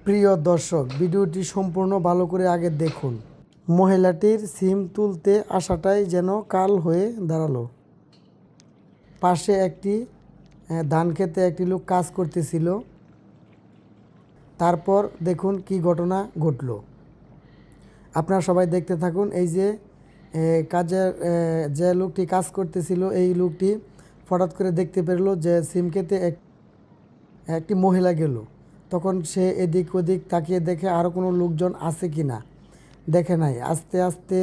প্রিয় দর্শক, ভিডিওটি সম্পূর্ণ ভালো করে আগে দেখুন। মহিলাটির সিম তুলতে আসাটাই যেন কাল হয়ে দাঁড়ালো। পাশে একটি ধান খেতে একটি লোক কাজ করতেছিল। তারপর দেখুন কি ঘটনা ঘটলো। আপনারা সবাই দেখতে থাকুন। এই যে কাজের যে লোকটি কাজ করতেছিল, এই লোকটি হঠাৎ করে দেখতে পেলো যে সিম খেতে একটি মহিলা গেল। তখন সে এদিক ওদিক তাকিয়ে দেখে আরও কোনো লোকজন আছে কি না, দেখে নাই। আস্তে আস্তে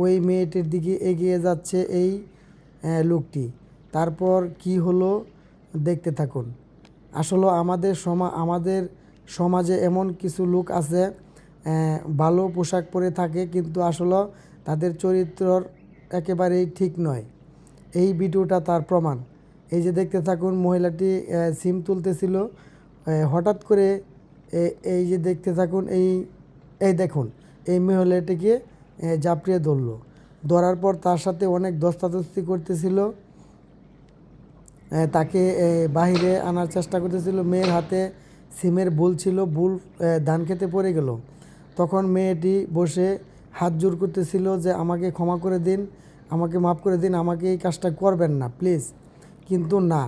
ওই মেয়েটির দিকে এগিয়ে যাচ্ছে এই লোকটি। তারপর কি হলো দেখতে থাকুন। আসলে আমাদের সমাজে এমন কিছু লোক আছে, ভালো পোশাক পরে থাকে কিন্তু আসলে তাদের চরিত্রর একেবারেই ঠিক নয়। এই ভিডিওটা তার প্রমাণ। এই যে দেখতে থাকুন, মহিলাটি সিম তুলতেছিল, হঠাৎ করে এই যে দেখতে থাকুন, এই দেখুন এই মহিলাটিকে জাপড়িয়ে ধরলো। ধরার পর তার সাথে অনেক ধস্তাধস্তি করতেছিল, তাকে বাহিরে আনার চেষ্টা করতেছিল। মেয়ের হাতে সিমের বুল ছিল, বুল ধান খেতে পড়ে গেল। তখন মেয়েটি বসে হাত জোর করতেছিল যে আমাকে ক্ষমা করে দিন, আমাকে মাফ করে দিন, আমাকে এই কাজটা করবেন না প্লিজ। কিন্তু না,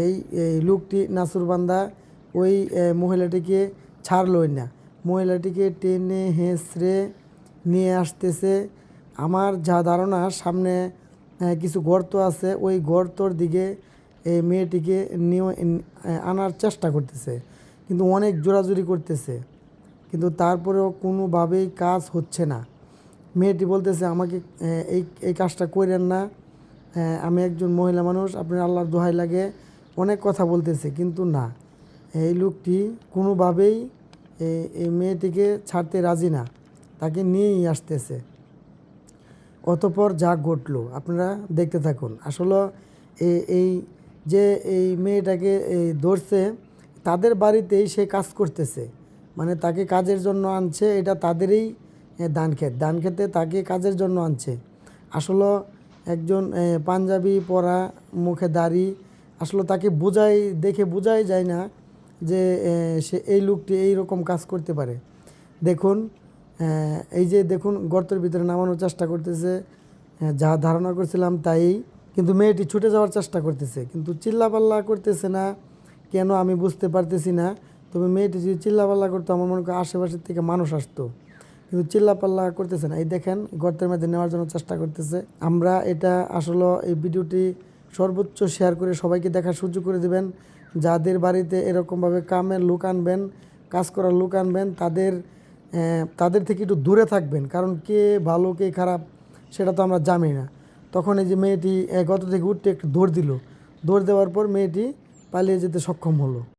এই লোকটি নাসুরবান্দা ওই মহিলাটিকে ছাড়লই না। মহিলাটিকে টেনে হেঁচড়ে নিয়ে আসতেছে। আমার যা ধারণা, সামনে কিছু গর্ত আছে, ওই গর্তর দিকে এই মেয়েটিকে নিয়ে আনার চেষ্টা করতেছে, কিন্তু অনেক জোরাজুরি করতেছে, কিন্তু তারপরেও কোনোভাবেই কাজ হচ্ছে না। মেয়েটি বলতেছে আমাকে এই কাজটা করেন না, আমি একজন মহিলা মানুষ, আপনার আল্লাহর দোহাই লাগে, অনেক কথা বলতেছে, কিন্তু না, এই লোকটি কোনোভাবেই এই মেয়েটিকে ছাড়তে রাজি না, তাকে নিয়েই আসতেছে। অতঃপর যা ঘটলো আপনারা দেখতে থাকুন। আসলে এই যে এই মেয়েটাকে ধরছে, তাদের বাড়িতেই সে কাজ করতেছে, মানে তাকে কাজের জন্য আনছে। এটা তাদেরই ধান খেতে তাকে কাজের জন্য আনছে। আসলে একজন পাঞ্জাবি পরা, মুখে দাড়ি, আসলে তাকে দেখে বোঝাই যায় না যে সে এই লোকটি এইরকম কাজ করতে পারে। দেখুন, এই যে দেখুন গর্তের ভিতরে নামানোর চেষ্টা করতেছে, যা ধারণা করছিলাম তাই। কিন্তু মেয়েটি ছুটে যাওয়ার চেষ্টা করতেছে, কিন্তু চিল্লাপাল্লা করতেছে না কেন আমি বুঝতে পারতেছি না। তবে মেয়েটি যদি চিল্লাপাল্লা করতো, আমার মনে করি আশেপাশের থেকে মানুষ আসতো, কিন্তু চিল্লাপাল্লা করতেছে না। এই দেখেন গর্তের মধ্যে নেওয়ার জন্য চেষ্টা করতেছে। আমরা এটা আসলে এই ভিডিওটি সর্বোচ্চ শেয়ার করে সবাইকে দেখার সুযোগ করে দেবেন। যাদের বাড়িতে এরকমভাবে কামের লোক আনবেন, কাজ করার লোক আনবেন, তাদের থেকে একটু দূরে থাকবেন, কারণ কে ভালো কে খারাপ সেটা তো আমরা জানি না। তখন এই যে মেয়েটি গর্ত থেকে উঠতে একটু দৌড় দিল, দৌড় দেওয়ার পর মেয়েটি পালিয়ে যেতে সক্ষম হলো।